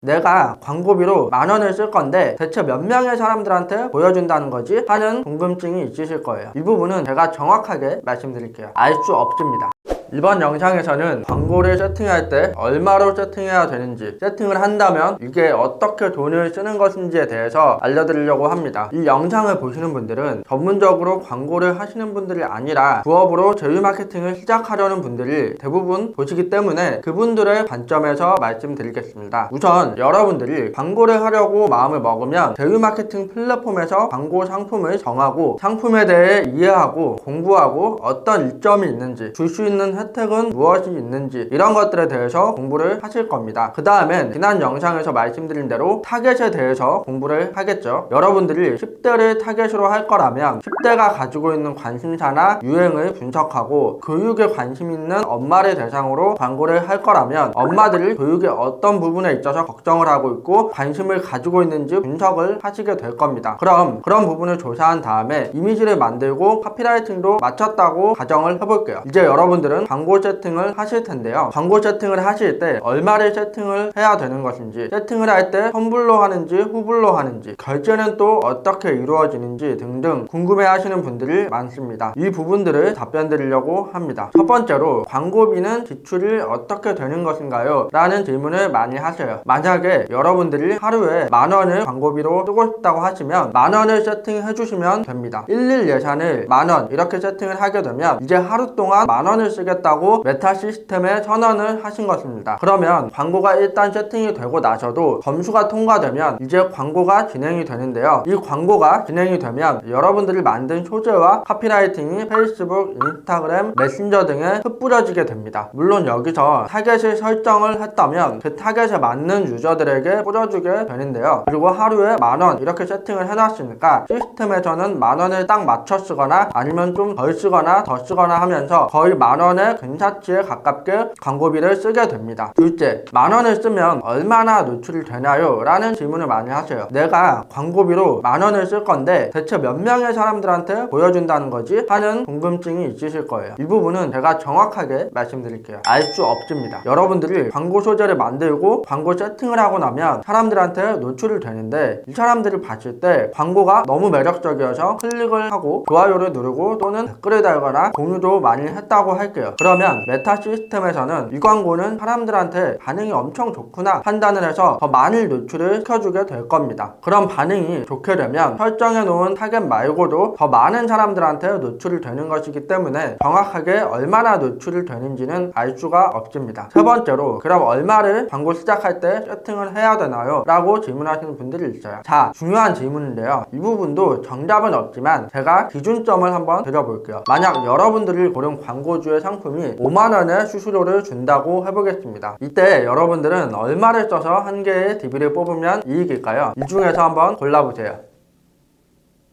내가 광고비로 10,000원을 쓸 건데 대체 몇 명의 사람들한테 보여준다는 거지? 하는 궁금증이 있으실 거예요. 이 부분은 제가 정확하게 말씀드릴게요. 알 수 없습니다. 이번 영상에서는 광고를 세팅할 때 얼마로 세팅해야 되는지, 세팅을 한다면 이게 어떻게 돈을 쓰는 것인지에 대해서 알려드리려고 합니다. 이 영상을 보시는 분들은 전문적으로 광고를 하시는 분들이 아니라 부업으로 제휴 마케팅을 시작하려는 분들이 대부분 보시기 때문에 그분들의 관점에서 말씀드리겠습니다. 우선 여러분들이 광고를 하려고 마음을 먹으면 제휴 마케팅 플랫폼에서 광고 상품을 정하고 상품에 대해 이해하고 공부하고 어떤 이점이 있는지, 줄 수 있는 혜택은 무엇이 있는지 이런 것들에 대해서 공부를 하실 겁니다. 그 다음엔 지난 영상에서 말씀드린 대로 타겟에 대해서 공부를 하겠죠. 여러분들이 10대를 타겟으로 할 거라면 10대가 가지고 있는 관심사나 유행을 분석하고 교육에 관심 있는 엄마를 대상으로 광고를 할 거라면 엄마들이 교육의 어떤 부분에 있어서 걱정을 하고 있고 관심을 가지고 있는지 분석을 하시게 될 겁니다. 그럼 그런 부분을 조사한 다음에 이미지를 만들고 카피라이팅도 마쳤다고 가정을 해볼게요. 이제 여러분들은 광고 세팅을 하실 텐데요. 광고 세팅을 하실 때 얼마를 세팅을 해야 되는 것인지, 세팅을 할 때 선불로 하는지 후불로 하는지, 결제는 또 어떻게 이루어지는지 등등 궁금해 하시는 분들이 많습니다. 이 부분들을 답변 드리려고 합니다. 첫 번째로 광고비는 지출이 어떻게 되는 것인가요? 라는 질문을 많이 하셔요. 만약에 여러분들이 하루에 10,000원을 광고비로 쓰고 싶다고 하시면 10,000원을 세팅해 주시면 됩니다. 일일 예산을 10,000원 이렇게 세팅을 하게 되면 이제 하루 동안 10,000원을 쓰겠다고 메타 시스템에 선언을 하신 것입니다. 그러면 광고가 일단 세팅이 되고 나서도 점수가 통과되면 이제 광고가 진행이 되는데요. 이 광고가 진행이 되면 여러분들이 만든 소재와 카피라이팅이 페이스북, 인스타그램, 메신저 등에 흩뿌려지게 됩니다. 물론 여기서 타겟을 설정을 했다면 그 타겟에 맞는 유저들에게 뿌려주게 되는데요. 그리고 하루에 10,000원 이렇게 세팅을 해놨으니까 시스템에서는 10,000원을 딱 맞춰 쓰거나 아니면 좀 덜 쓰거나 더 쓰거나 하면서 거의 10,000원의 근사치에 가깝게 광고비를 쓰게 됩니다. 둘째, 10,000원을 쓰면 얼마나 노출이 되나요? 라는 질문을 많이 하세요. 내가 광고비로 10,000원을 쓸 건데 대체 몇 명의 사람들한테 보여준다는 거지? 하는 궁금증이 있으실 거예요. 이 부분은 제가 정확하게 말씀드릴게요. 알 수 없습니다. 여러분들이 광고 소재를 만들고 광고 세팅을 하고 나면 사람들한테 노출이 되는데 이 사람들이 봤을 때 광고가 너무 매력적이어서 클릭을 하고 좋아요를 누르고 또는 댓글을 달거나 공유도 많이 했다고 할게요. 그러면 메타 시스템에서는 이 광고는 사람들한테 반응이 엄청 좋구나 판단을 해서 더 많이 노출을 시켜주게 될 겁니다. 그럼 반응이 좋게 되면 설정해 놓은 타겟 말고도 더 많은 사람들한테 노출이 되는 것이기 때문에 정확하게 얼마나 노출이 되는지는 알 수가 없습니다. 세 번째로, 그럼 얼마를 광고 시작할 때 세팅을 해야 되나요? 라고 질문하시는 분들이 있어요. 자, 중요한 질문인데요. 이 부분도 정답은 없지만 제가 기준점을 한번 드려볼게요. 만약 여러분들이 고른 광고주의 상품이 50,000원의 수수료를 준다고 해보겠습니다. 이때 여러분들은 얼마를 써서 한 개의 DB를 뽑으면 이익일까요? 이 중에서 한번 골라보세요.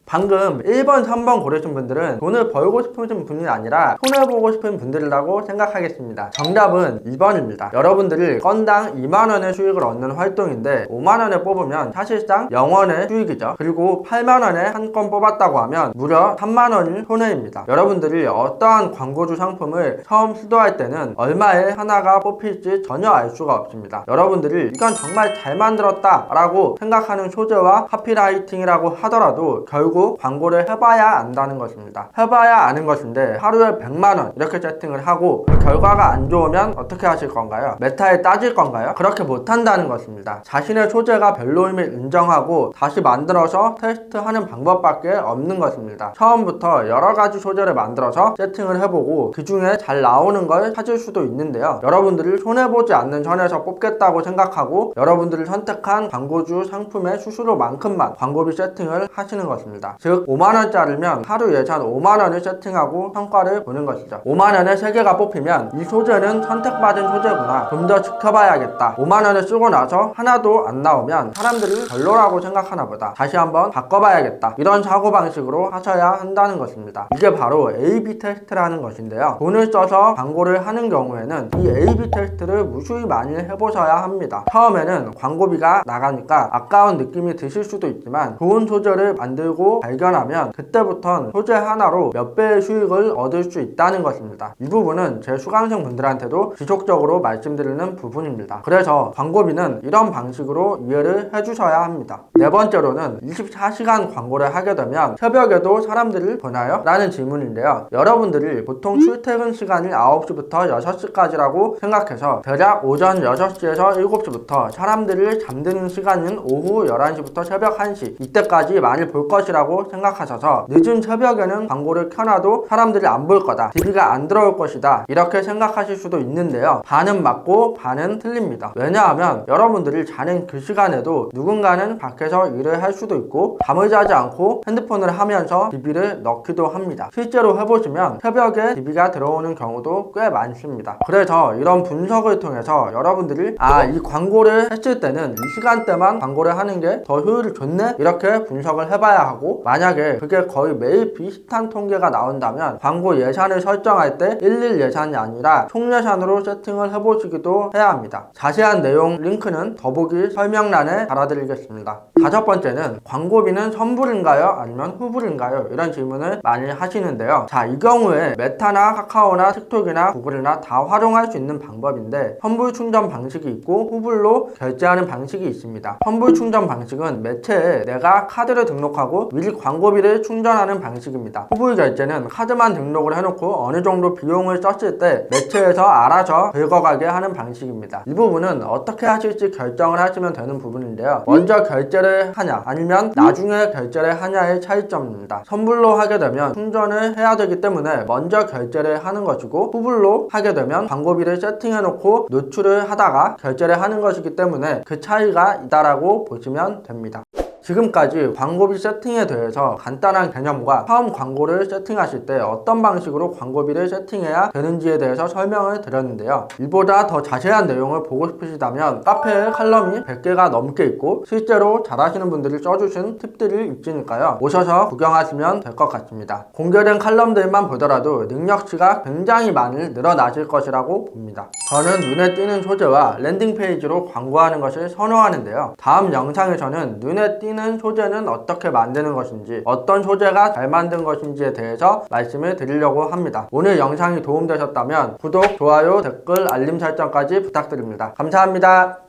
방금 1번, 3번 고르신 분들은 돈을 벌고 싶으신 분이 아니라 손해보고 싶은 분들이라고 생각하겠습니다. 정답은 2번입니다. 여러분들이 건당 20,000원의 수익을 얻는 활동인데 50,000원에 뽑으면 사실상 0원의 수익이죠. 그리고 80,000원에 한 건 뽑았다고 하면 무려 30,000원이 손해입니다. 여러분들이 어떠한 광고주 상품을 처음 시도할 때는 얼마에 하나가 뽑힐지 전혀 알 수가 없습니다. 여러분들이 이건 정말 잘 만들었다 라고 생각하는 소재와 카피라이팅이라고 하더라도 결국 광고를 해봐야 안다는 것입니다. 해봐야 아는 것인데 하루에 100,000원 이렇게 세팅을 하고 그 결과가 안 좋으면 어떻게 하실 건가요? 메타에 따질 건가요? 그렇게 못한다는 것입니다. 자신의 소재가 별로임을 인정하고 다시 만들어서 테스트하는 방법밖에 없는 것입니다. 처음부터 여러가지 소재를 만들어서 세팅을 해보고 그 중에 잘 나오는 걸 찾을 수도 있는데요. 여러분들이 손해보지 않는 선에서 뽑겠다고 생각하고 여러분들이 선택한 광고주 상품의 수수료만큼만 광고비 세팅을 하시는 것입니다. 즉 50,000원짜리면 하루 예산 50,000원을 세팅하고 성과를 보는 것이죠. 50,000원에 3개가 뽑히면 이 소재는 선택받은 소재구나, 좀 더 지켜봐야겠다. 50,000원을 쓰고 나서 하나도 안 나오면 사람들이 별로라고 생각하나 보다, 다시 한번 바꿔봐야겠다, 이런 사고방식으로 하셔야 한다는 것입니다. 이게 바로 A-B 테스트라는 것인데요. 돈을 써서 광고를 하는 경우에는 이 A-B 테스트를 무수히 많이 해보셔야 합니다. 처음에는 광고비가 나가니까 아까운 느낌이 드실 수도 있지만 좋은 소재를 만들고 광고로 발견하면 그때부턴 소재 하나로 몇 배의 수익을 얻을 수 있다는 것입니다. 이 부분은 제 수강생 분들한테도 지속적으로 말씀드리는 부분입니다. 그래서 광고비는 이런 방식으로 이해를 해주셔야 합니다. 네 번째로는 24시간 광고를 하게 되면 새벽에도 사람들을 보나요? 라는 질문인데요. 여러분들이 보통 출퇴근 시간이 9시부터 6시까지라고 생각해서 대략 오전 6시에서 7시부터 사람들이 잠드는 시간은 오후 11시부터 새벽 1시 이때까지 많이 볼 것이라고 생각하셔서 늦은 새벽에는 광고를 켜놔도 사람들이 안 볼 거다, TV가 안 들어올 것이다 이렇게 생각하실 수도 있는데요. 반은 맞고 반은 틀립니다. 왜냐하면 여러분들이 자는 그 시간에도 누군가는 밖에서 일을 할 수도 있고 잠을 자지 않고 핸드폰을 하면서 TV를 넣기도 합니다. 실제로 해보시면 새벽에 TV가 들어오는 경우도 꽤 많습니다. 그래서 이런 분석을 통해서 여러분들이 이 광고를 했을 때는 이 시간대만 광고를 하는 게 더 효율이 좋네? 이렇게 분석을 해봐야 하고, 만약에 그게 거의 매일 비슷한 통계가 나온다면 광고 예산을 설정할 때 일일 예산이 아니라 총 예산으로 세팅을 해보시기도 해야 합니다. 자세한 내용 링크는 더보기 설명란에 달아드리겠습니다. 다섯 번째는 광고비는 선불인가요? 아니면 후불인가요? 이런 질문을 많이 하시는데요. 자, 이 경우에 메타나 카카오나 틱톡이나 구글이나 다 활용할 수 있는 방법인데, 선불 충전 방식이 있고 후불로 결제하는 방식이 있습니다. 선불 충전 방식은 매체에 내가 카드를 등록하고 미리 광고비를 충전하는 방식입니다. 후불 결제는 카드만 등록을 해놓고 어느 정도 비용을 썼을 때 매체에서 알아서 긁어가게 하는 방식입니다. 이 부분은 어떻게 하실지 결정을 하시면 되는 부분인데요. 먼저 결제를 하냐 아니면 나중에 결제를 하냐의 차이점입니다. 선불로 하게 되면 충전을 해야 되기 때문에 먼저 결제를 하는 것이고, 후불로 하게 되면 광고비를 세팅해놓고 노출을 하다가 결제를 하는 것이기 때문에 그 차이가 있다라고 보시면 됩니다. 지금까지 광고비 세팅에 대해서 간단한 개념과 처음 광고를 세팅하실 때 어떤 방식으로 광고비를 세팅해야 되는지에 대해서 설명을 드렸는데요. 이보다 더 자세한 내용을 보고 싶으시다면 카페에 칼럼이 100개가 넘게 있고 실제로 잘하시는 분들이 써주신 팁들이 있으니까요. 오셔서 구경하시면 될 것 같습니다. 공개된 칼럼들만 보더라도 능력치가 굉장히 많이 늘어나실 것이라고 봅니다. 저는 눈에 띄는 소재와 랜딩 페이지로 광고하는 것을 선호하는데요. 다음 영상에서는 눈에 띄는 소재는 어떻게 만드는 것인지, 어떤 소재가 잘 만든 것인지에 대해서 말씀을 드리려고 합니다. 오늘 영상이 도움되셨다면 구독, 좋아요, 댓글, 알림 설정까지 부탁드립니다. 감사합니다.